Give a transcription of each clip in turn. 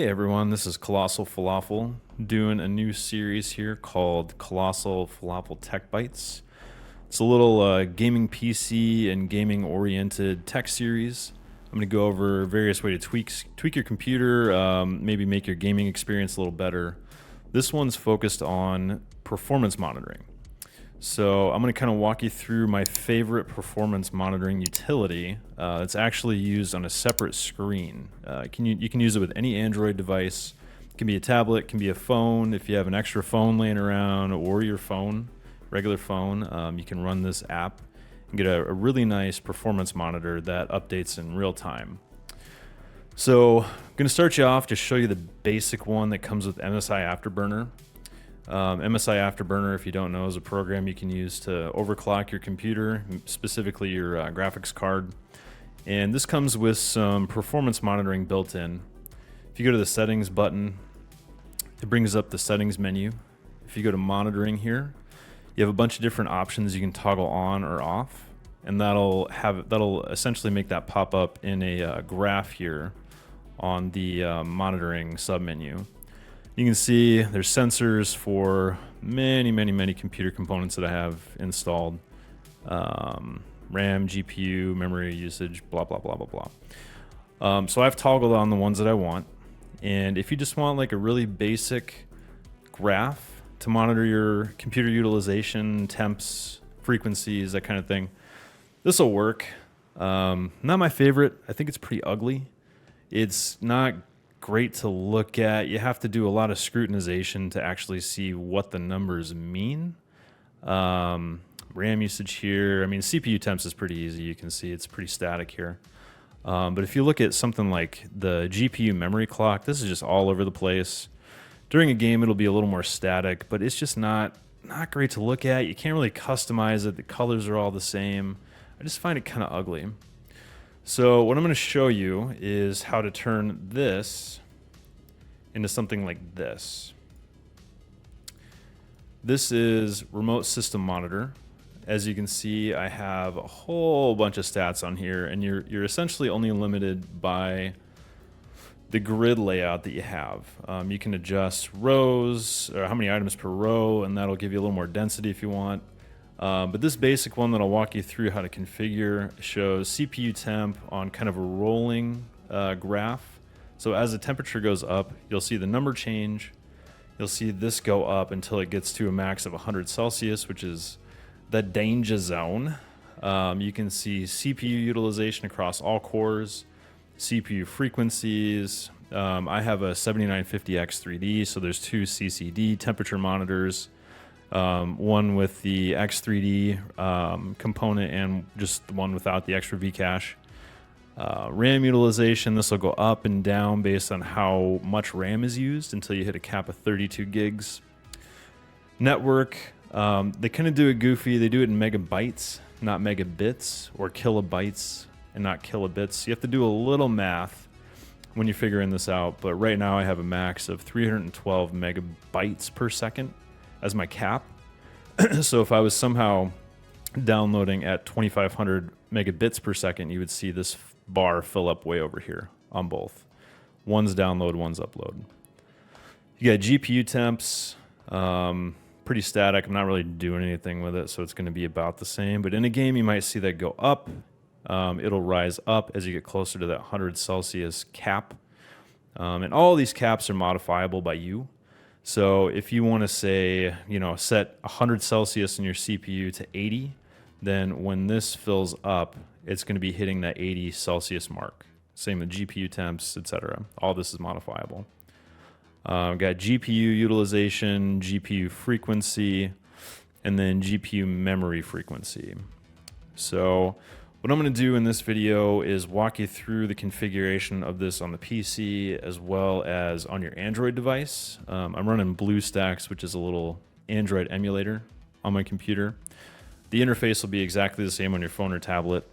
Hey everyone, this is Colossal Falafel doing a new series here called Colossal Falafel Tech Bites. It's a little gaming PC and gaming oriented tech series. I'm going to go over various ways to tweak your computer, maybe make your gaming experience a little better. This one's focused on performance monitoring. So I'm going to kind of walk you through my favorite performance monitoring utility. It's actually used on a separate screen. You can use it with any Android device. It can be a tablet, it can be a phone. If you have an extra phone laying around or your phone, regular phone, you can run this app and get a really nice performance monitor that updates in real time. So I'm going to start you off to show you the basic one that comes with MSI Afterburner. MSI Afterburner, if you don't know, is a program you can use to overclock your computer, specifically your graphics card. And this comes with some performance monitoring built in. If you go to the settings button, it brings up the settings menu. If you go to monitoring here, you have a bunch of different options you can toggle on or off, and that'll essentially make that pop up in a graph here on the monitoring submenu. You can see there's sensors for many computer components that I have installed. RAM, GPU, memory usage, blah, blah, blah, blah, blah. So I've toggled on the ones that I want. And if you just want like a really basic graph to monitor your computer utilization, temps, frequencies, that kind of thing, this will work. Not my favorite. I think it's pretty ugly. It's not great to look at. You have to do a lot of scrutinization to actually see what the numbers mean. RAM usage here, I mean, CPU temps is pretty easy. You can see it's pretty static here. But if you look at something like the GPU memory clock, this is just all over the place. During a game, it'll be a little more static, but it's just not great to look at. You can't really customize it. The colors are all the same. I just find it kind of ugly. So what I'm going to show you is how to turn this into something like this. This is remote system monitor. As you can see, I have a whole bunch of stats on here, and you're essentially only limited by the grid layout that you have. You can adjust rows or how many items per row, and that'll give you a little more density if you want. But this basic one that I'll walk you through how to configure shows CPU temp on kind of a rolling graph. So as the temperature goes up, you'll see the number change. You'll see this go up until it gets to a max of 100 Celsius, which is the danger zone. You can see CPU utilization across all cores, CPU frequencies. I have a 7950X3D, so there's two CCD temperature monitors. One with the X3D component and just the one without the extra Vcache. RAM utilization, this will go up and down based on how much RAM is used until you hit a cap of 32 gigs. Network, they kind of do it goofy. They do it in megabytes, not megabits, or kilobytes and not kilobits. You have to do a little math when you're figuring this out, but right now I have a max of 312 megabytes per second as my cap. So if I was somehow downloading at 2500 megabits per second, you would see this bar fill up way over here on both. One's download, one's upload. You got GPU temps, pretty static. I'm not really doing anything with it, so it's going to be about the same. But in a game, you might see that go up. It'll rise up as you get closer to that 100 Celsius cap. And all of these caps are modifiable by you. So if you want to say, set 100 Celsius in your CPU to 80, then when this fills up, it's going to be hitting that 80 Celsius mark. Same with GPU temps, etc. All this is modifiable. Got GPU utilization, GPU frequency, and then GPU memory frequency. So what I'm going to do in this video is walk you through the configuration of this on the PC as well as on your Android device. I'm running BlueStacks, which is a little Android emulator on my computer. The interface will be exactly the same on your phone or tablet,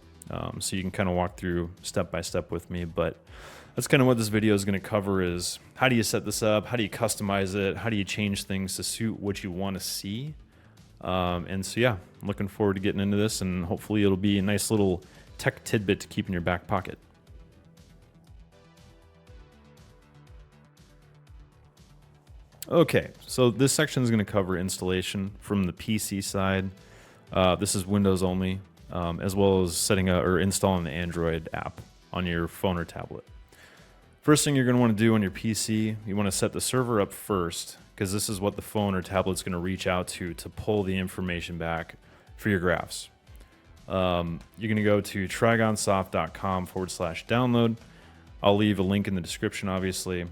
so you can kind of walk through step by step with me. But that's kind of what this video is going to cover is how do you set this up, how do you customize it, how do you change things to suit what you want to see. And so, yeah, I'm looking forward to getting into this, and hopefully it'll be a nice little tech tidbit to keep in your back pocket. Okay, so this section is going to cover installation from the PC side. This is Windows only, as well as setting up or installing the Android app on your phone or tablet. First thing you're going to want to do on your PC, you want to set the server up first, because this is what the phone or tablet's going to reach out to pull the information back for your graphs. You're going to go to trigonsoft.com/download. I'll leave a link in the description, obviously.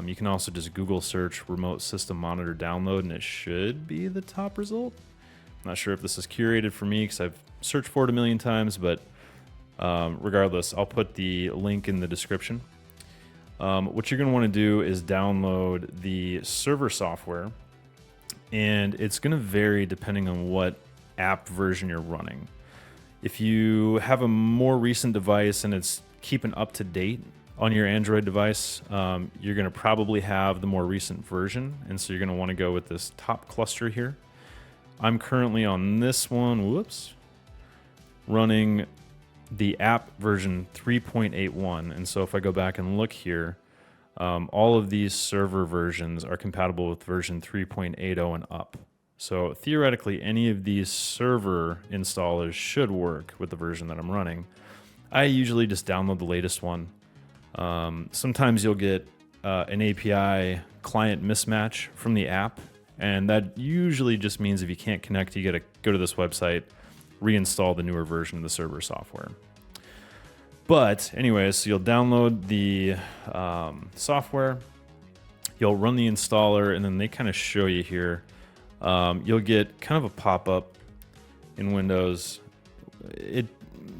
You can also just Google search remote system monitor download, and it should be the top result. I'm not sure if this is curated for me because I've searched for it a million times, but regardless, I'll put the link in the description. What you're going to want to do is download the server software, and it's going to vary depending on what app version you're running. If you have a more recent device and it's keeping up to date on your Android device, you're going to probably have the more recent version, and so you're going to want to go with this top cluster here. I'm currently on this one, running the app version 3.81, and so if I go back and look here, all of these server versions are compatible with version 3.80 and up. So theoretically, any of these server installers should work with the version that I'm running. I usually just download the latest one. Sometimes you'll get an API client mismatch from the app, and that usually just means if you can't connect, you got to go to this website, reinstall the newer version of the server software. But anyways, so you'll download the software, you'll run the installer, and then they kind of show you here. You'll get kind of a pop-up in Windows.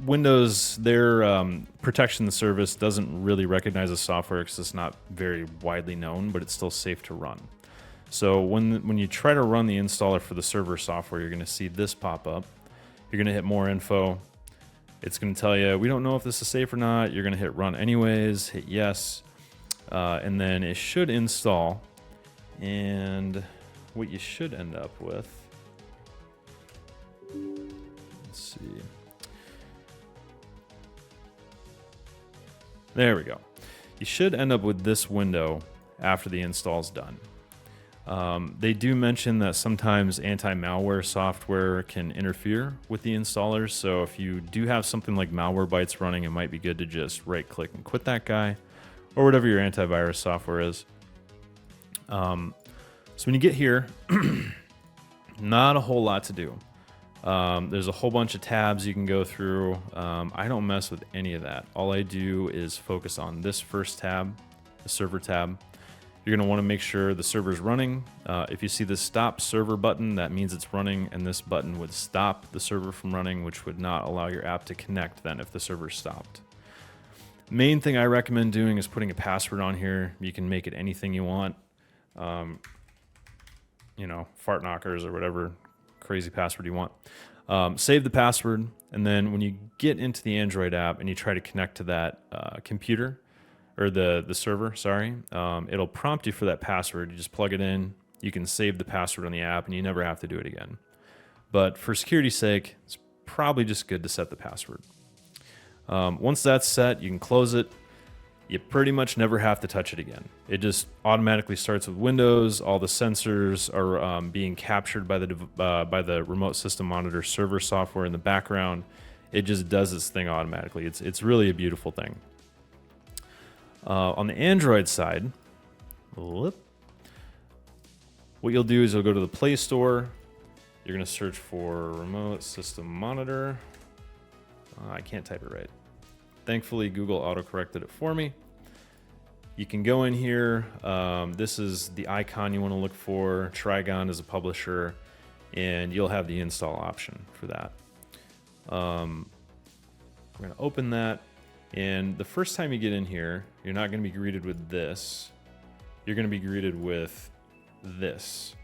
Windows, their protection service doesn't really recognize the software because it's not very widely known, but it's still safe to run. So when you try to run the installer for the server software, you're going to see this pop up. You're going to hit more info. It's going to tell you, we don't know if this is safe or not. You're going to hit run anyways, hit yes, and then it should install. And what you should end up with, let's see. There we go. You should end up with this window after the install is done. They do mention that sometimes anti-malware software can interfere with the installers, so if you do have something like Malwarebytes running, it might be good to just right-click and quit that guy, or whatever your antivirus software is. So when you get here, not a whole lot to do. There's a whole bunch of tabs you can go through. I don't mess with any of that. All I do is focus on this first tab, the server tab. You're going to want to make sure the server's running. If you see the stop server button, that means it's running, and this button would stop the server from running, which would not allow your app to connect then if the server stopped. Main thing I recommend doing is putting a password on here. You can make it anything you want. Fart knockers or whatever crazy password you want. Save the password, and then when you get into the Android app and you try to connect to that computer, or the server, it'll prompt you for that password. You just plug it in. You can save the password on the app, and you never have to do it again. But for security's sake, it's probably just good to set the password. Once that's set, you can close it. You pretty much never have to touch it again. It just automatically starts with Windows. All the sensors are being captured by the remote system monitor server software in the background. It just does its thing automatically. It's really a beautiful thing. On the Android side, what you'll do is you'll go to the Play Store. You're going to search for remote system monitor. I can't type it right. Thankfully, Google autocorrected it for me. You can go in here. This is the icon you want to look for. Trigon is a publisher, and you'll have the install option for that. We're going to open that. And the first time you get in here, you're not going to be greeted with this. You're going to be greeted with this.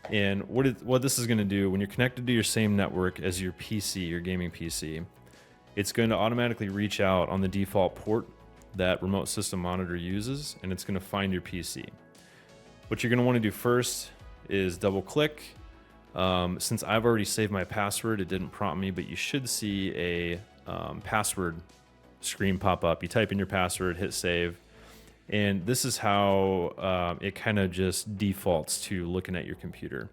And what this is going to do, when you're connected to your same network as your PC, your gaming PC, it's going to automatically reach out on the default port that remote system monitor uses, and it's going to find your PC. What you're going to want to do first is double click. Since I've already saved my password, it didn't prompt me, but you should see a password screen pop up. You type in your password, hit save, And this is how it kind of just defaults to looking at your computer.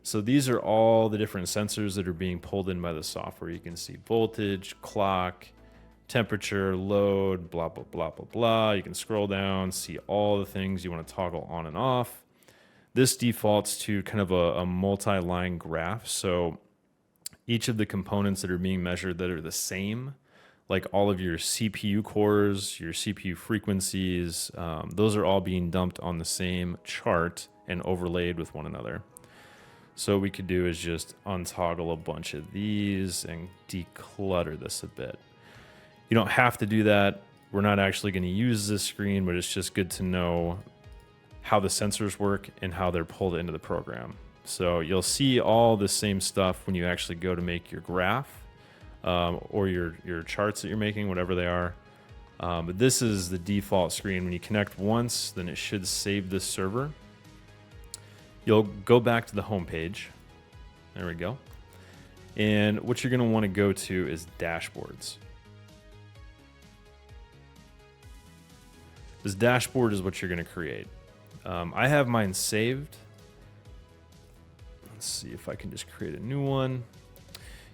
So these are all the different sensors that are being pulled in by the software. You can see voltage, clock, temperature, load, blah, blah, blah, blah, blah. You can scroll down, see all the things you want to toggle on and off. This defaults to kind of a multi-line graph. So each of the components that are being measured that are the same, like all of your CPU cores, your CPU frequencies, those are all being dumped on the same chart and overlaid with one another. So what we could do is just untoggle a bunch of these and declutter this a bit. You don't have to do that. We're not actually going to use this screen, but it's just good to know how the sensors work and how they're pulled into the program. So you'll see all the same stuff when you actually go to make your graph or your charts that you're making, whatever they are. But this is the default screen. When you connect once, then it should save this server. You'll go back to the home page. There we go. And what you're going to want to go to is dashboards. This dashboard is what you're going to create. I have mine saved. Let's see if I can just create a new one.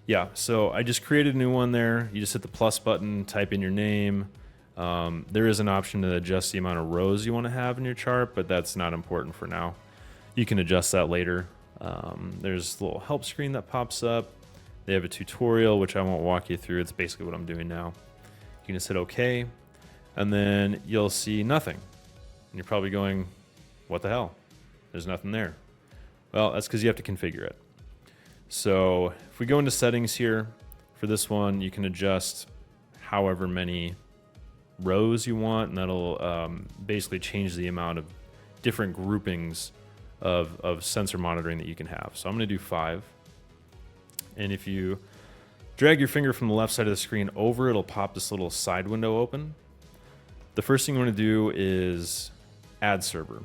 Yeah, so I just created a new one there. You just hit the plus button, type in your name. There is an option to adjust the amount of rows you want to have in your chart, but that's not important for now. You can adjust that later. There's a little help screen that pops up. They have a tutorial, which I won't walk you through. It's basically what I'm doing now. You can just hit OK, and then you'll see nothing. And you're probably going, what the hell? There's nothing there. Well, that's because you have to configure it. So if we go into settings here, for this one, you can adjust however many rows you want, and that'll basically change the amount of different groupings of sensor monitoring that you can have. So I'm going to do 5. And if you drag your finger from the left side of the screen over, it'll pop this little side window open. The first thing you want to do is add server.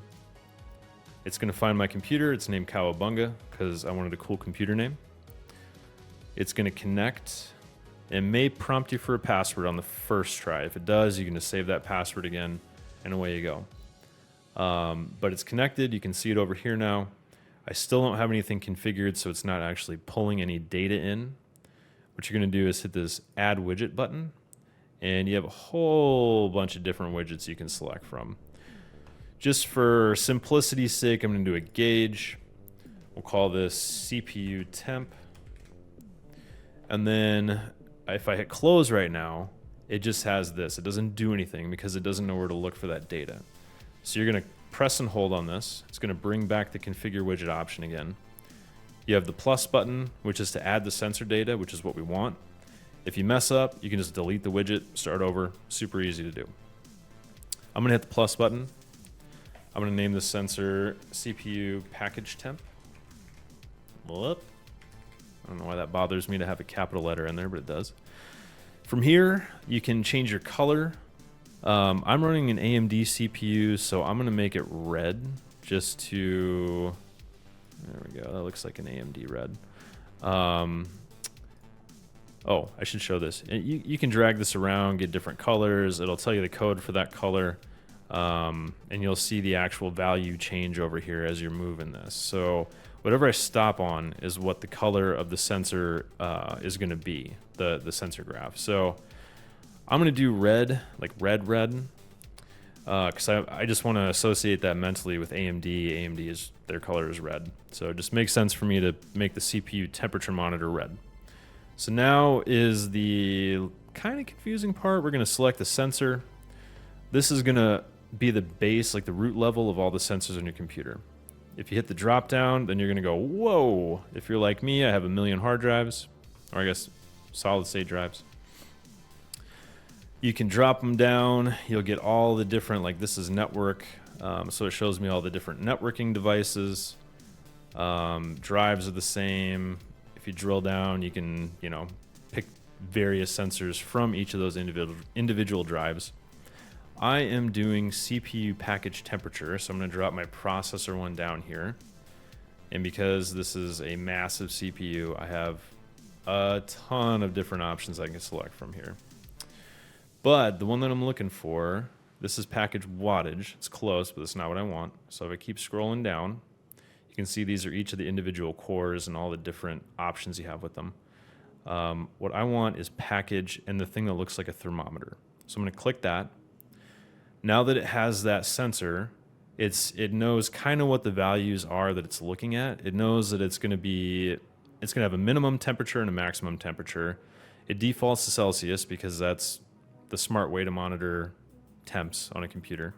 It's going to find my computer. It's named Cowabunga because I wanted a cool computer name. It's going to connect. It may prompt you for a password on the first try. If it does, you can just save that password again, and away you go. But it's connected. You can see it over here now. I still don't have anything configured, so it's not actually pulling any data in. What you're going to do is hit this Add Widget button, and you have a whole bunch of different widgets you can select from. Just for simplicity's sake, I'm going to do a gauge. We'll call this CPU temp. And then if I hit close right now, it just has this. It doesn't do anything because it doesn't know where to look for that data. So you're going to press and hold on this. It's going to bring back the configure widget option again. You have the plus button, which is to add the sensor data, which is what we want. If you mess up, you can just delete the widget, start over. Super easy to do. I'm going to hit the plus button. I'm going to name this sensor CPU package temp. Whoop. I don't know why that bothers me to have a capital letter in there, but it does. From here, you can change your color. I'm running an AMD CPU, so I'm going to make it red just to... There we go. That looks like an AMD red. Oh, I should show this. You can drag this around, get different colors. It'll tell you the code for that color. And you'll see the actual value change over here as you're moving this. So whatever I stop on is what the color of the sensor is going to be, the sensor graph. So I'm going to do red, like red, because I just want to associate that mentally with AMD. AMD their color is red. So it just makes sense for me to make the CPU temperature monitor red. So now is the kind of confusing part. We're going to select the sensor. This is going to be the base, like the root level of all the sensors on your computer. If you hit the drop down, then you're going to go, whoa. If you're like me, I have 1 million hard drives, or I guess solid state drives. You can drop them down. You'll get all the different, like this is network. So it shows me all the different networking devices. Drives are the same. If you drill down, you can, pick various sensors from each of those individual drives. I am doing CPU package temperature, so I'm going to drop my processor one down here. And because this is a massive CPU, I have a ton of different options I can select from here. But the one that I'm looking for This is package wattage. It's close, but that's not what I want. So if I keep scrolling down, you can see these are each of the individual cores and all the different options you have with them. What I want is package and the thing that looks like a thermometer. So I'm going to click that. Now that it has that sensor, it knows kind of what the values are that it's looking at. It knows that it's going to have a minimum temperature and a maximum temperature. It defaults to Celsius because that's the smart way to monitor temps on a computer.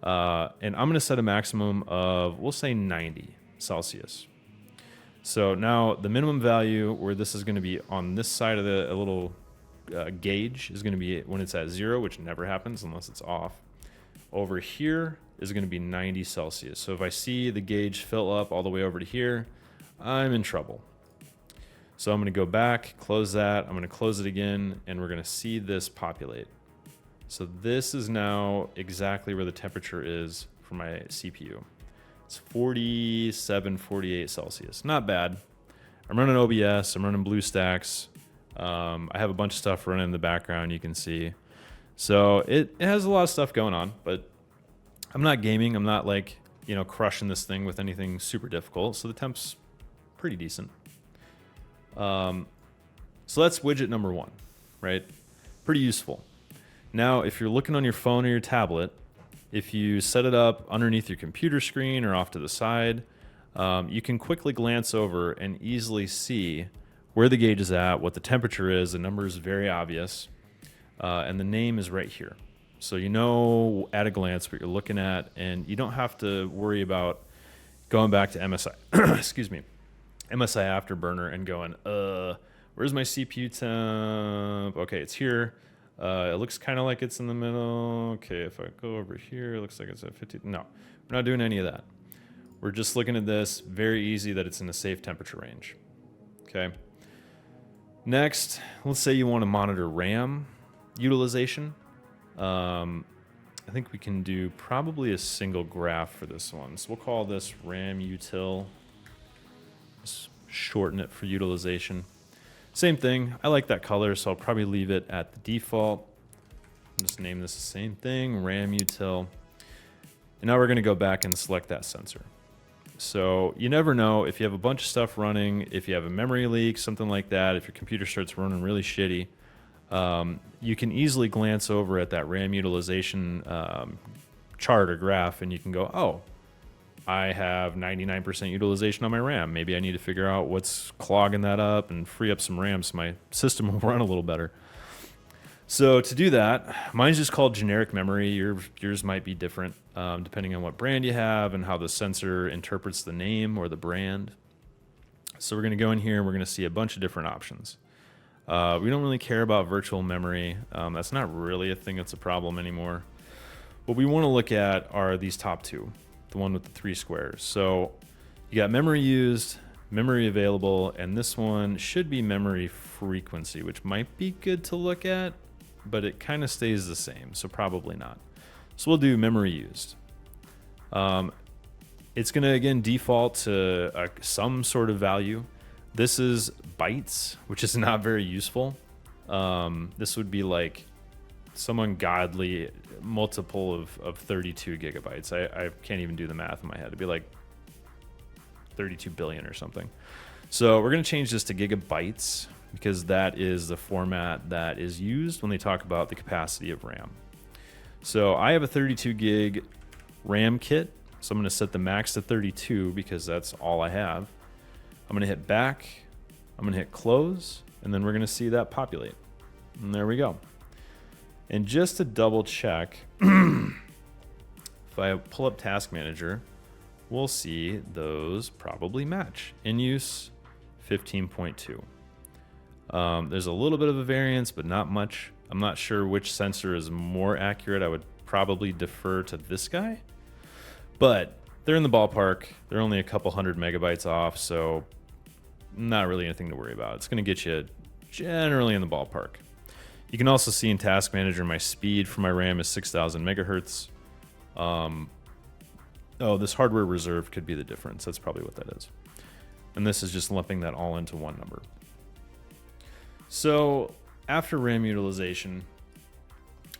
And I'm going to set a maximum of, we'll say 90 Celsius. So now the minimum value where this is going to be on this side of the little gauge is going to be when it's at 0, which never happens unless it's off. Over here is going to be 90 Celsius. So if I see the gauge fill up all the way over to here, I'm in trouble. So I'm going to go back, close that. I'm going to close it again, and we're going to see this populate. So this is now exactly where the temperature is for my CPU. It's 47, 48 Celsius. Not bad. I'm running OBS. I'm running BlueStacks. I have a bunch of stuff running in the background, you can see. So it has a lot of stuff going on, but I'm not gaming. I'm not like, crushing this thing with anything super difficult. So the temp's pretty decent. So that's widget number 1, right? Pretty useful. Now, if you're looking on your phone or your tablet, if you set it up underneath your computer screen or off to the side, you can quickly glance over and easily see where the gauge is at, what the temperature is. The number is very obvious. And the name is right here. So you know at a glance what you're looking at, and you don't have to worry about going back to MSI, excuse me, MSI Afterburner and going, where's my CPU temp? Okay, it's here. It looks kind of like it's in the middle. Okay, if I go over here, it looks like it's at 50. No, we're not doing any of that. We're just looking at this. Very easy that it's in a safe temperature range. Okay. Next, let's say you want to monitor RAM utilization. I think we can do probably a single graph for this one. So we'll call this RAM util. Just shorten it for utilization. Same thing. I like that color, so I'll probably leave it at the default. Just name this the same thing, RAM util. And now we're going to go back and select that sensor. So you never know if you have a bunch of stuff running, if you have a memory leak, something like that, if your computer starts running really shitty, you can easily glance over at that RAM utilization chart or graph, and you can go, oh, I have 99% utilization on my RAM. Maybe I need to figure out what's clogging that up and free up some RAM so my system will run a little better. So to do that, mine's just called generic memory. Yours might be different depending on what brand you have and how the sensor interprets the name or the brand. So we're going to go in here and we're going to see a bunch of different options. We don't really care about virtual memory. That's not really a thing that's a problem anymore. What we want to look at are these top two, the one with the 3 squares. So you got memory used, memory available, and this one should be memory frequency, which might be good to look at, but it kind of stays the same, so probably not. So we'll do memory used. It's going to, again, default to some sort of value. This is bytes, which is not very useful. This would be like some ungodly multiple of 32 gigabytes. I can't even do the math in my head. It'd be like 32 billion or something. So we're going to change this to gigabytes because that is the format that is used when they talk about the capacity of RAM. So I have a 32 gig RAM kit. So I'm going to set the max to 32 because that's all I have. I'm going to hit back. I'm going to hit close. And then we're going to see that populate. And there we go. And just to double check, if I pull up Task Manager, we'll see those probably match. In use, 15.2. There's a little bit of a variance, but not much. I'm not sure which sensor is more accurate. I would probably defer to this guy. But they're in the ballpark. They're only a couple hundred megabytes off, so not really anything to worry about. It's going to get you generally in the ballpark. You can also see in Task Manager my speed for my RAM is 6,000 megahertz. Oh, this hardware reserve could be the difference. That's probably what that is. And this is just lumping that all into one number. So after RAM utilization,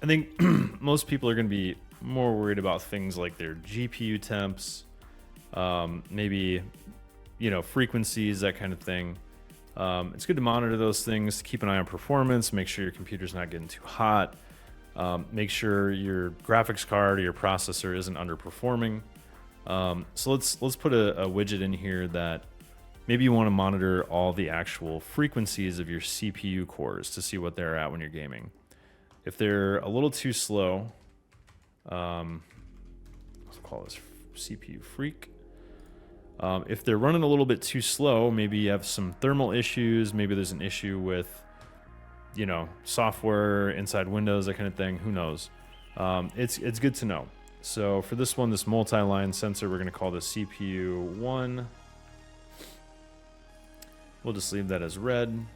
I think most people are going to be more worried about things like their GPU temps, maybe, frequencies, that kind of thing. It's good to monitor those things, keep an eye on performance, make sure your computer's not getting too hot, make sure your graphics card or your processor isn't underperforming. So let's put a widget in here that maybe you want to monitor all the actual frequencies of your CPU cores to see what they're at when you're gaming. If they're a little too slow, let's call this CPU freak. If they're running a little bit too slow, maybe you have some thermal issues, maybe there's an issue with, software inside Windows, that kind of thing, who knows. It's good to know. So for this one, this multi-line sensor, we're going to call this CPU 1. We'll just leave that as red.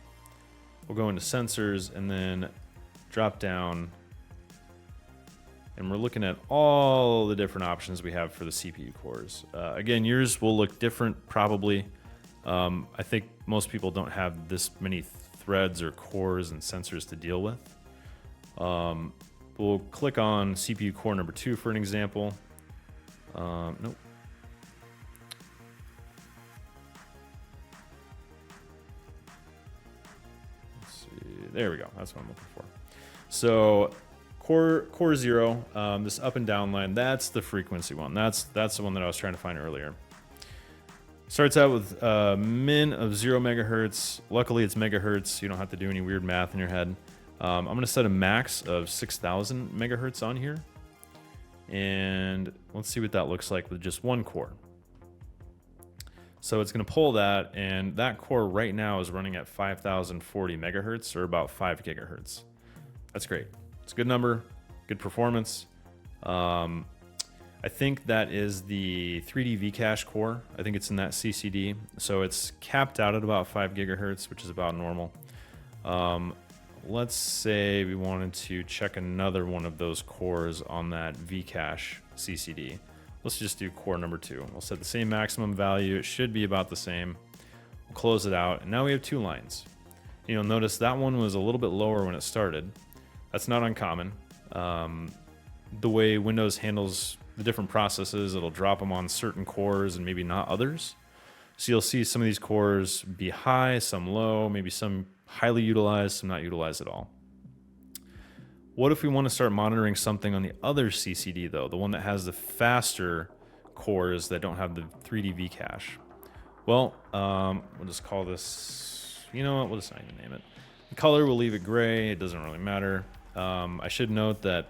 We'll go into sensors and then drop down. And we're looking at all the different options we have for the CPU cores. Again, yours will look different probably. I think most people don't have this many threads or cores and sensors to deal with. We'll click on CPU core number 2 for an example. Nope. Let's see. There we go. That's what I'm looking for. So core 0, this up and down line, that's the frequency one. That's the one that I was trying to find earlier. Starts out with min of 0 megahertz. Luckily, it's megahertz. You don't have to do any weird math in your head. I'm going to set a max of 6,000 megahertz on here. And let's see what that looks like with just one core. So it's going to pull that, and that core right now is running at 5,040 megahertz, or about 5 gigahertz. That's great. It's a good number, good performance. I think that is the 3D Vcache core. I think it's in that CCD. So it's capped out at about 5 gigahertz, which is about normal. Let's say we wanted to check another one of those cores on that Vcache CCD. Let's just do core number 2. We'll set the same maximum value. It should be about the same. We'll close it out. And now we have 2 lines. Notice that one was a little bit lower when it started. That's not uncommon. The way Windows handles the different processes, it'll drop them on certain cores and maybe not others. So you'll see some of these cores be high, some low, maybe some highly utilized, some not utilized at all. What if we want to start monitoring something on the other CCD though, the one that has the faster cores that don't have the 3D Vcache? Well, we'll just call this, we'll just not even name it. The color, we'll leave it gray. It doesn't really matter. I should note that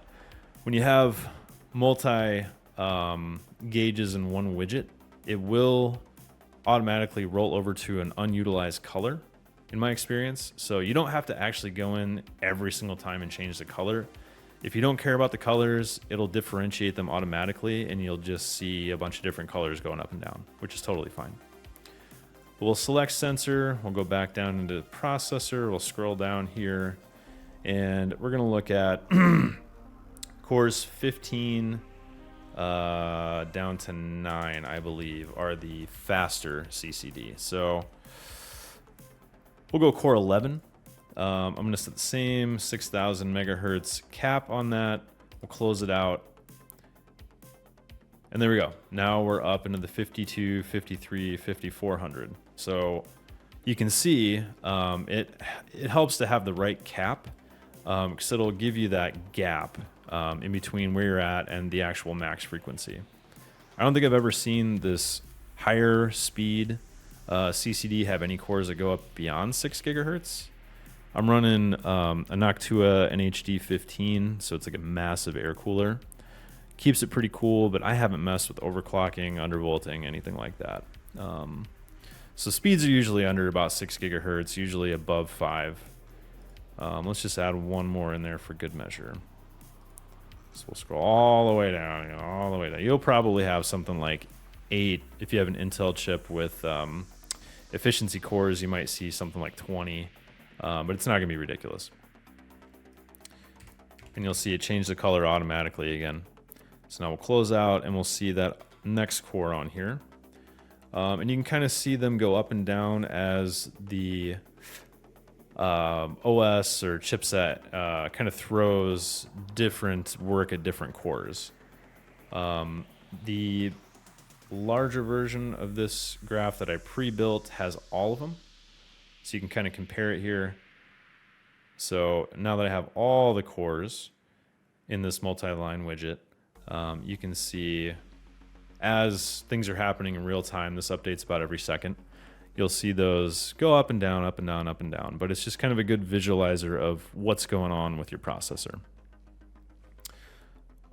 when you have multi gauges in one widget, it will automatically roll over to an unutilized color, in my experience. So you don't have to actually go in every single time and change the color. If you don't care about the colors, it'll differentiate them automatically, and you'll just see a bunch of different colors going up and down, which is totally fine. We'll select sensor. We'll go back down into processor. We'll scroll down here, and we're going to look at cores 15 down to 9, I believe, are the faster CCD. So we'll go core 11. I'm going to set the same 6,000 megahertz cap on that. We'll close it out. And there we go. Now we're up into the 52, 53, 5400. So you can see it helps to have the right cap, because it'll give you that gap in between where you're at and the actual max frequency. I don't think I've ever seen this higher speed CCD have any cores that go up beyond 6 gigahertz. I'm running a Noctua NHD 15, so it's like a massive air cooler. Keeps it pretty cool, but I haven't messed with overclocking, undervolting, anything like that. So speeds are usually under about 6 gigahertz, usually above 5. Let's just add one more in there for good measure. So we'll scroll all the way down, all the way down. You'll probably have something like 8. If you have an Intel chip with efficiency cores, you might see something like 20, but it's not going to be ridiculous. And you'll see it change the color automatically again. So now we'll close out and we'll see that next core on here. And you can kind of see them go up and down as the OS or chipset kind of throws different work at different cores. The larger version of this graph that I pre-built has all of them, so you can kind of compare it here. So now that I have all the cores in this multi-line widget, you can see as things are happening in real time, this updates about every second. You'll see those go up and down, up and down, up and down, but it's just kind of a good visualizer of what's going on with your processor.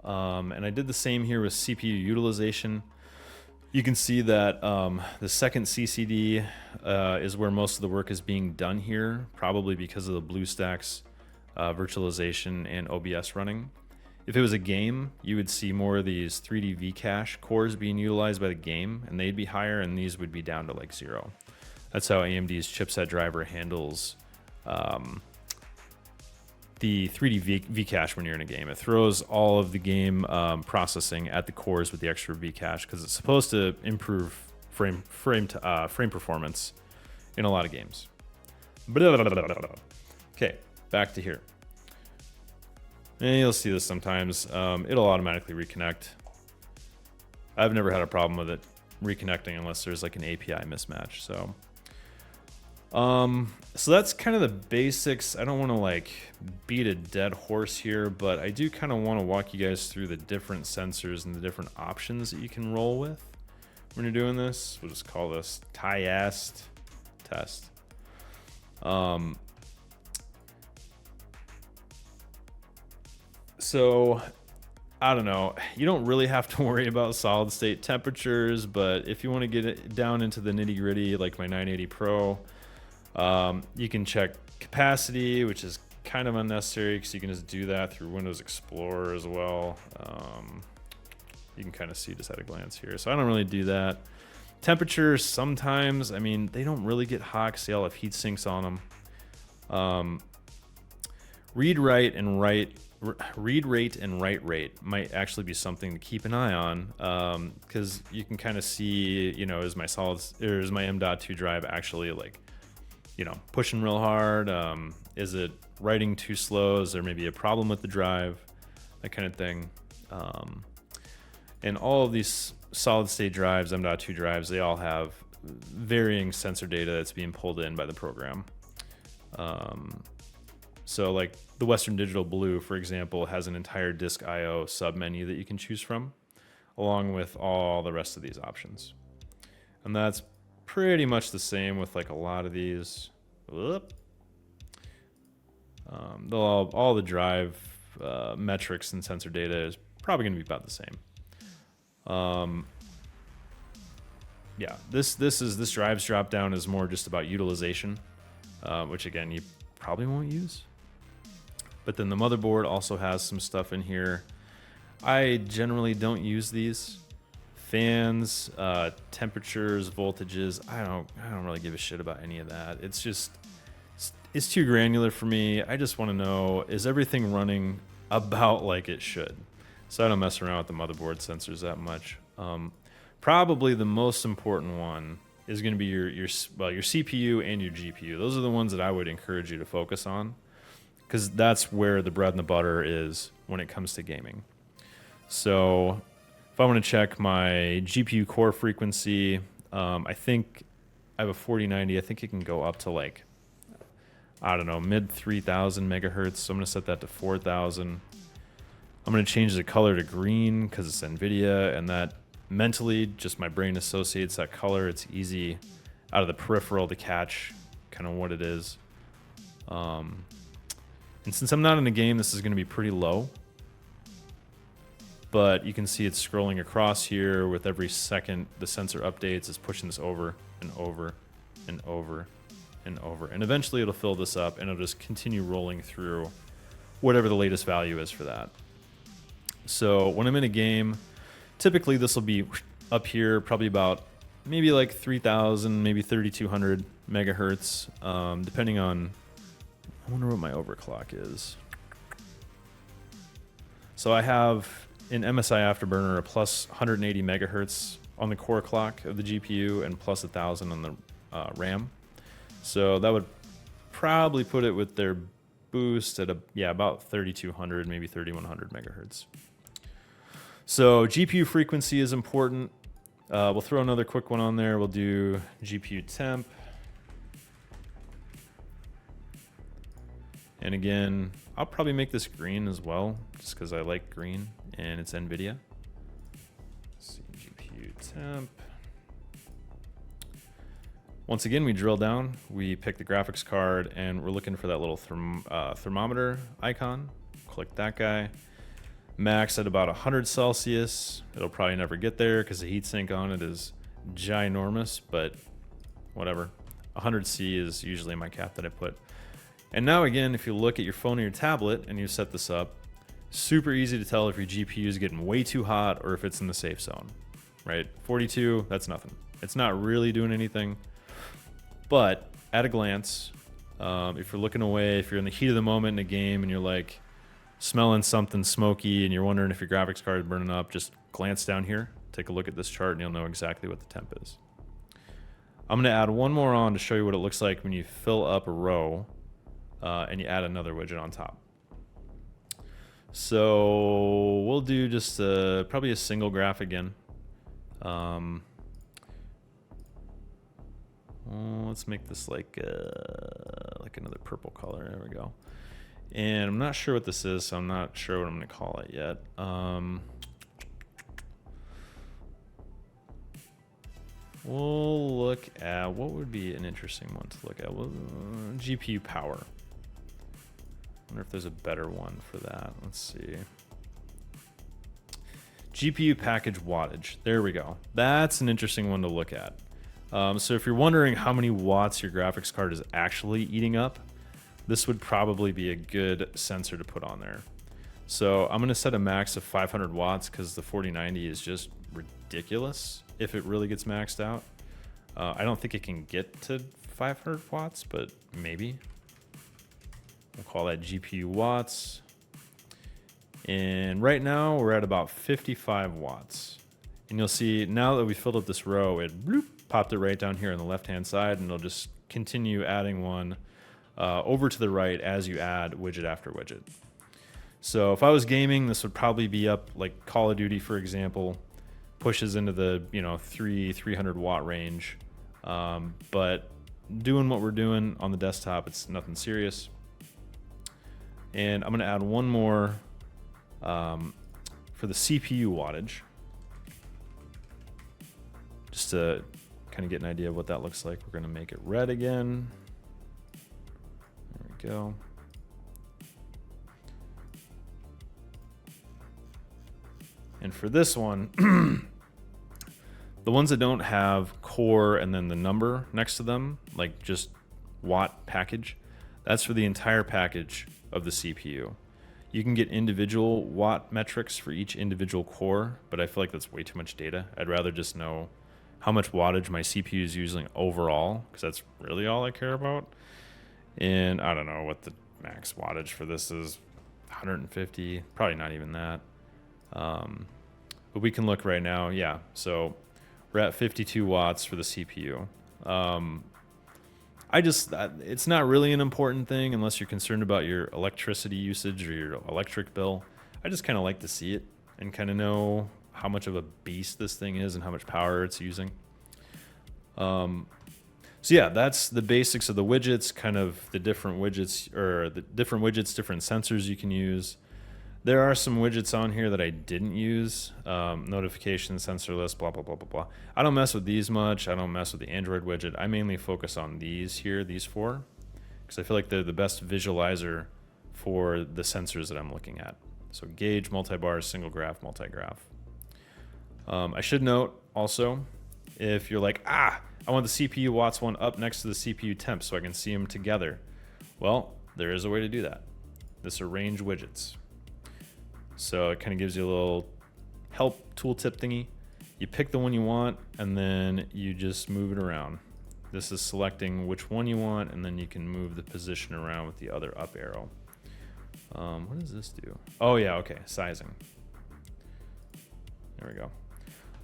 And I did the same here with CPU utilization. You can see that the second CCD is where most of the work is being done here, probably because of the BlueStacks virtualization and OBS running. If it was a game, you would see more of these 3D Vcache cores being utilized by the game, and they'd be higher, and these would be down to like 0. That's how AMD's chipset driver handles the 3D Vcache when you're in a game. It throws all of the game processing at the cores with the extra Vcache because it's supposed to improve frame performance in a lot of games. Okay, back to here. And you'll see this sometimes. It'll automatically reconnect. I've never had a problem with it reconnecting unless there's like an API mismatch. So that's kind of the basics. I don't want to like beat a dead horse here, but I do kind of want to walk you guys through the different sensors and the different options that you can roll with when you're doing this. We'll just call this TIAST test. So I don't know, you don't really have to worry about solid state temperatures, but if you want to get it down into the nitty gritty, like my 980 Pro, you can check capacity, which is kind of unnecessary because you can just do that through Windows Explorer as well. You can kind of see just at a glance here. So I don't really do that. Temperature, sometimes, I mean, they don't really get hot because they all have heat sinks on them. Read rate and write rate might actually be something to keep an eye on, because you can kind of see, you know, is my M.2 drive actually like, you know, pushing real hard? Is it writing too slow? Is there maybe a problem with the drive? That kind of thing. And all of these solid state drives, M.2 drives, they all have varying sensor data that's being pulled in by the program. So like the Western Digital Blue, for example, has an entire disk IO submenu that you can choose from, along with all the rest of these options. And that's pretty much the same with like a lot of these. All the drive metrics and sensor data is probably going to be about the same. Yeah, this drive's drop down is more just about utilization, which again you probably won't use. But then the motherboard also has some stuff in here. I generally don't use these. Fans, temperatures, voltages, I don't really give a shit about any of that. It's just, it's too granular for me. I just want to know, is everything running about like it should? So I don't mess around with the motherboard sensors that much. Probably the most important one is going to be your CPU and your GPU. Those are the ones that I would encourage you to focus on, because that's where the bread and the butter is when it comes to gaming. So if I want to check my GPU core frequency, I think I have a 4090. I think it can go up to like, I don't know, mid 3000 megahertz. So I'm going to set that to 4000. I'm going to change the color to green because it's NVIDIA, and that mentally, just my brain associates that color. It's easy out of the peripheral to catch kind of what it is. And since I'm not in the game, this is going to be pretty low. But you can see it's scrolling across here with every second the sensor updates. It's pushing this over and over and over and over. And eventually it'll fill this up and it'll just continue rolling through whatever the latest value is for that. So when I'm in a game, typically this will be up here, probably about maybe like 3000, maybe 3200 megahertz, depending on, I wonder what my overclock is. So I have in MSI Afterburner a plus 180 megahertz on the core clock of the GPU and plus 1000 on the RAM. So that would probably put it with their boost at about 3200, maybe 3100 megahertz. So GPU frequency is important. We'll throw another quick one on there. We'll do GPU temp. And again, I'll probably make this green as well, just because I like green and it's NVIDIA. Let's see, GPU temp. Once again, we drill down, we pick the graphics card, and we're looking for that little thermometer icon. Click that guy. Max at about 100 Celsius. It'll probably never get there because the heatsink on it is ginormous, but whatever. 100 C is usually my cap that I put. And now again, if you look at your phone or your tablet and you set this up, super easy to tell if your GPU is getting way too hot or if it's in the safe zone, right? 42, that's nothing. It's not really doing anything. But at a glance, if you're looking away, if you're in the heat of the moment in a game and you're like smelling something smoky and you're wondering if your graphics card is burning up, just glance down here, take a look at this chart, and you'll know exactly what the temp is. I'm going to add one more on to show you what it looks like when you fill up a row and you add another widget on top. So we'll do just probably a single graph again. Let's make this like another purple color. There we go. And I'm not sure what this is, so I'm not sure what I'm going to call it yet. We'll look at what would be an interesting one to look at. GPU power. I wonder if there's a better one for that. Let's see. GPU package wattage. There we go. That's an interesting one to look at. So if you're wondering how many watts your graphics card is actually eating up, this would probably be a good sensor to put on there. So I'm going to set a max of 500 watts because the 4090 is just ridiculous if it really gets maxed out. I don't think it can get to 500 watts, but maybe. We'll call that GPU watts. And right now we're at about 55 watts. And you'll see now that we filled up this row, it bloop, popped it right down here on the left-hand side, and it'll just continue adding one over to the right as you add widget after widget. So if I was gaming, this would probably be up, like Call of Duty, for example, pushes into the 300 watt range. But doing what we're doing on the desktop, it's nothing serious. And I'm going to add one more for the CPU wattage, just to kind of get an idea of what that looks like. We're going to make it red again. There we go. And for this one, the ones that don't have core and then the number next to them, like just watt package, that's for the entire package of the CPU. You can get individual watt metrics for each individual core, but I feel like that's way too much data. I'd rather just know how much wattage my CPU is using overall, because that's really all I care about. And I don't know what the max wattage for this is, 150, probably not even that. But we can look right now. Yeah, so we're at 52 watts for the CPU. It's not really an important thing unless you're concerned about your electricity usage or your electric bill. I just kind of like to see it and kind of know how much of a beast this thing is and how much power it's using. So yeah, that's the basics of the widgets, kind of the different widgets, different sensors you can use. There are some widgets on here that I didn't use. Notification, sensor list, blah, blah, blah, blah, blah. I don't mess with these much. I don't mess with the Android widget. I mainly focus on these here, these four, because I feel like they're the best visualizer for the sensors that I'm looking at. So gauge, multi-bar, single graph, multi-graph. I should note also, if you're like, I want the CPU watts one up next to the CPU temp so I can see them together. Well, there is a way to do that. This arrange widgets. So it kind of gives you a little help tooltip thingy. You pick the one you want and then you just move it around. This is selecting which one you want, and then you can move the position around with the other up arrow. What does this do? Oh yeah, okay, sizing. There we go.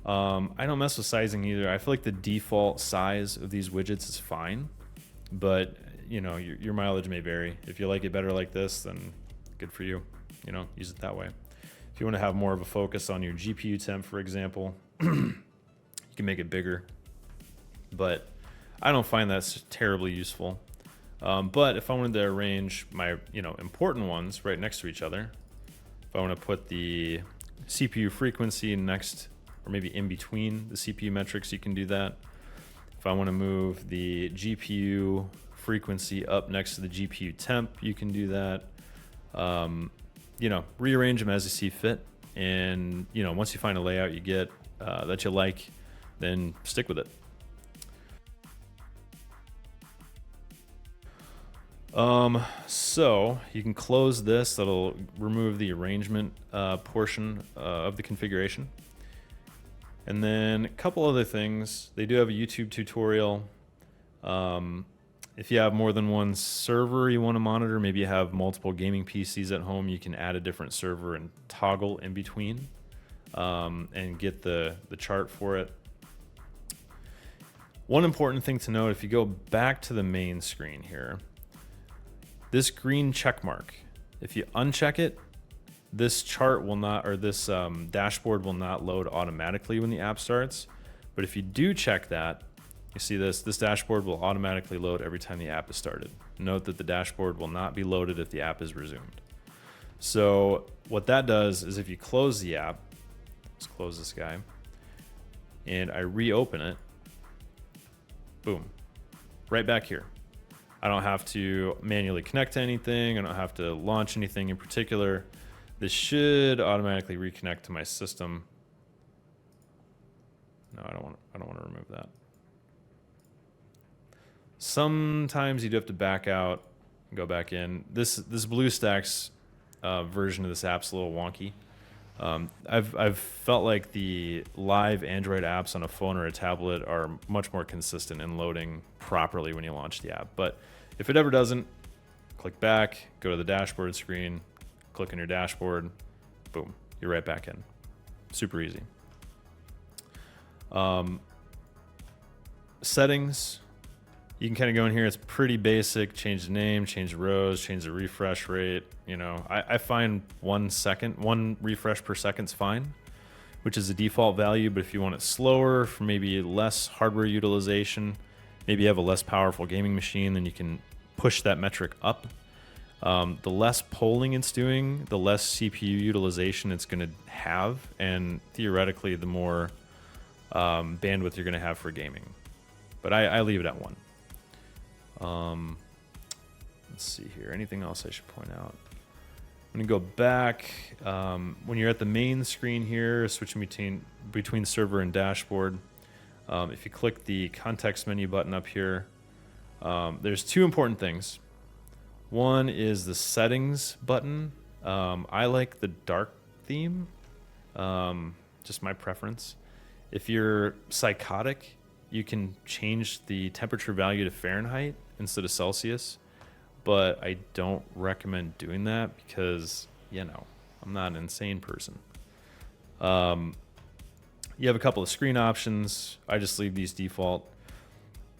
I don't mess with sizing either. I feel like the default size of these widgets is fine, but you know, your mileage may vary. If you like it better like this, then good for you. You know, use it that way. If you want to have more of a focus on your GPU temp, for example, you can make it bigger. But I don't find that's terribly useful. But if I wanted to arrange my, you know, important ones right next to each other, if I want to put the CPU frequency next, or maybe in between the CPU metrics, you can do that. If I want to move the GPU frequency up next to the GPU temp, you can do that. You know, rearrange them as you see fit. And, you know, once you find a layout you get that you like, then stick with it. So you can close this. That'll remove the arrangement portion of the configuration. And then a couple other things. They do have a YouTube tutorial. If you have more than one server you want to monitor, maybe you have multiple gaming PCs at home, you can add a different server and toggle in between and get the chart for it. One important thing to note, if you go back to the main screen here, this green check mark, if you uncheck it, this chart will not, or this dashboard will not load automatically when the app starts. But if you do check that, you see this dashboard will automatically load every time the app is started. Note that the dashboard will not be loaded if the app is resumed. So what that does is if you close the app, let's close this guy, and I reopen it, boom, right back here. I don't have to manually connect to anything. I don't have to launch anything in particular. This should automatically reconnect to my system. No, I don't want to remove that. Sometimes you do have to back out and go back in. This BlueStacks version of this app's a little wonky. I've felt like the live Android apps on a phone or a tablet are much more consistent in loading properly when you launch the app. But if it ever doesn't, click back, go to the dashboard screen, click on your dashboard, boom, you're right back in. Super easy. Settings, you can kind of go in here. It's pretty basic. Change the name, change the rows, change the refresh rate. You know, I find 1 second, 1 refresh per second is fine, which is the default value. But if you want it slower for maybe less hardware utilization, maybe you have a less powerful gaming machine, then you can push that metric up. The less polling it's doing, the less CPU utilization it's going to have, and theoretically, the more bandwidth you're going to have for gaming. But I leave it at 1. Let's see here. Anything else I should point out? I'm going to go back. When you're at the main screen here, switching between server and dashboard, if you click the context menu button up here, there's 2 important things. One is the settings button. I like the dark theme, just my preference. If you're psychotic, you can change the temperature value to Fahrenheit instead of Celsius, but I don't recommend doing that because, you know, I'm not an insane person. You have a couple of screen options. I just leave these default.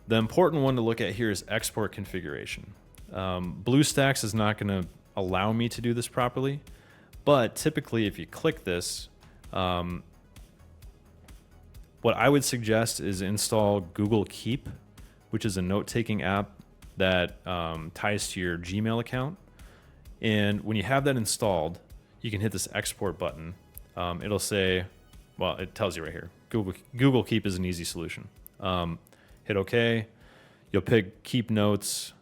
The important one to look at here is export configuration. BlueStacks is not going to allow me to do this properly, but typically if you click this, what I would suggest is install Google Keep, which is a note-taking app that ties to your Gmail account. And when you have that installed, you can hit this export button. It'll say, well, it tells you right here, Google Keep is an easy solution. Hit OK. You'll pick Keep Notes.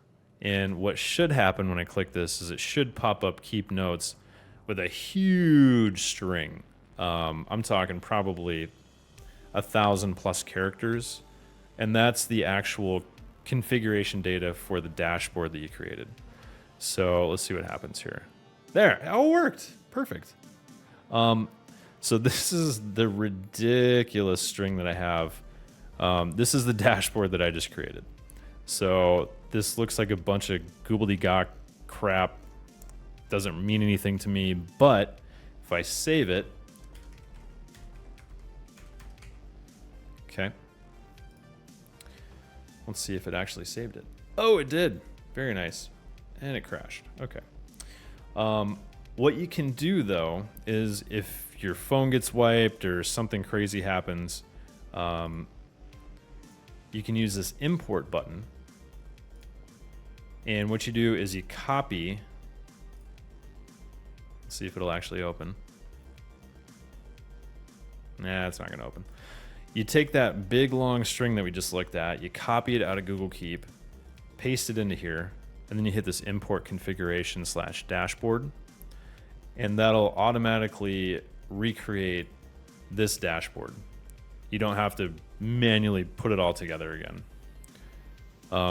And what should happen when I click this is it should pop up Keep Notes with a huge string. I'm talking probably 1,000+ characters. And that's the actual configuration data for the dashboard that you created. So let's see what happens here. There, it all worked. Perfect. So this is the ridiculous string that I have. This is the dashboard that I just created. So this looks like a bunch of gobbledygook crap. Doesn't mean anything to me, but if I save it, okay. Let's see if it actually saved it. Oh, it did. Very nice. And it crashed. Okay. What you can do though is if your phone gets wiped or something crazy happens, you can use this import button. And what you do is you copy. Let's see if it'll actually open. Nah, it's not going to open. You take that big long string that we just looked at, you copy it out of Google Keep, paste it into here, and then you hit this import configuration / dashboard, and that'll automatically recreate this dashboard. You don't have to manually put it all together again.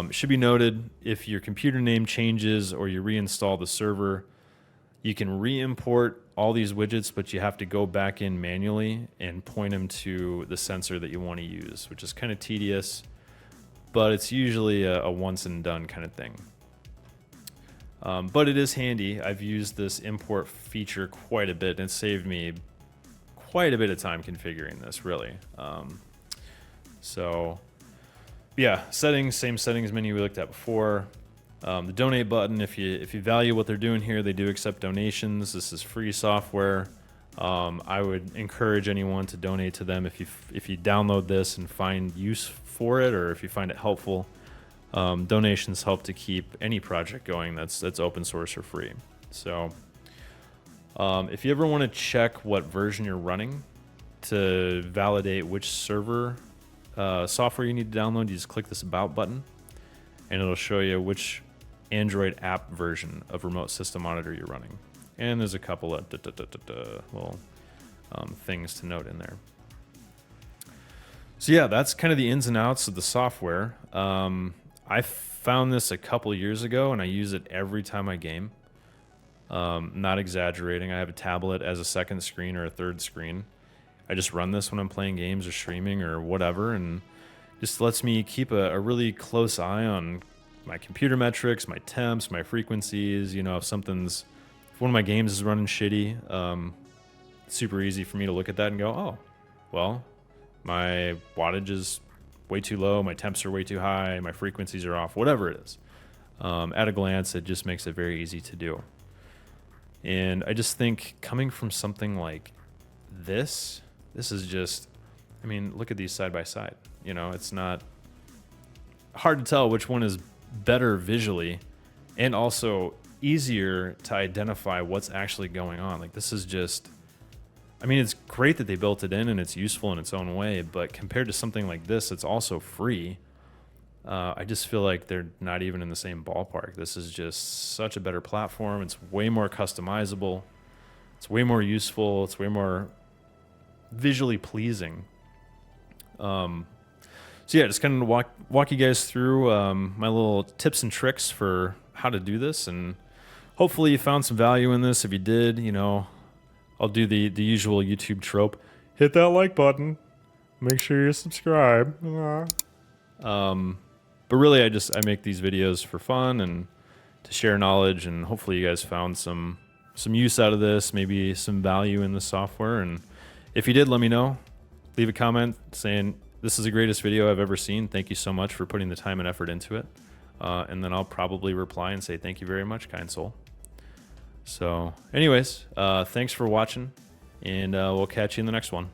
It should be noted, if your computer name changes or you reinstall the server, you can re-import all these widgets, but you have to go back in manually and point them to the sensor that you want to use, which is kind of tedious, but it's usually a once and done kind of thing. But it is handy. I've used this import feature quite a bit, and it saved me quite a bit of time configuring this, really. So yeah, settings, same settings menu we looked at before. The donate button, if you value what they're doing here, they do accept donations. This is free software. I would encourage anyone to donate to them if you download this and find use for it, or if you find it helpful. Donations help to keep any project going that's open source or free. So if you ever want to check what version you're running to validate which server software you need to download, you just click this About button, and it'll show you which Android app version of Remote System Monitor you're running. And there's a couple of little things to note in there. So yeah, that's kind of the ins and outs of the software. I found this a couple years ago, and I use it every time I game. Not exaggerating. I have a tablet as a second screen or a third screen. I just run this when I'm playing games or streaming or whatever, and just lets me keep a really close eye on my computer metrics, my temps, my frequencies. You know, if one of my games is running shitty, it's super easy for me to look at that and go, oh, well, my wattage is way too low, my temps are way too high, my frequencies are off, whatever it is. At a glance, it just makes it very easy to do. And I just think coming from something like this is just, I mean, look at these side by side. You know, it's not hard to tell which one is better visually, and also easier to identify what's actually going on. Like, this is just, I mean, it's great that they built it in and it's useful in its own way, but compared to something like this, it's also free. I just feel like they're not even in the same ballpark. This is just such a better platform. It's way more customizable. It's way more useful. It's way more visually pleasing. So yeah, just kind of walk you guys through my little tips and tricks for how to do this, and hopefully you found some value in this. If you did, you know, I'll do the usual YouTube trope: hit that like button, make sure you subscribe. But really, I make these videos for fun and to share knowledge, and hopefully you guys found some use out of this, maybe some value in the software. And if you did, let me know. Leave a comment saying, this is the greatest video I've ever seen. Thank you so much for putting the time and effort into it. And then I'll probably reply and say, thank you very much, kind soul. So anyways, thanks for watching, and we'll catch you in the next one.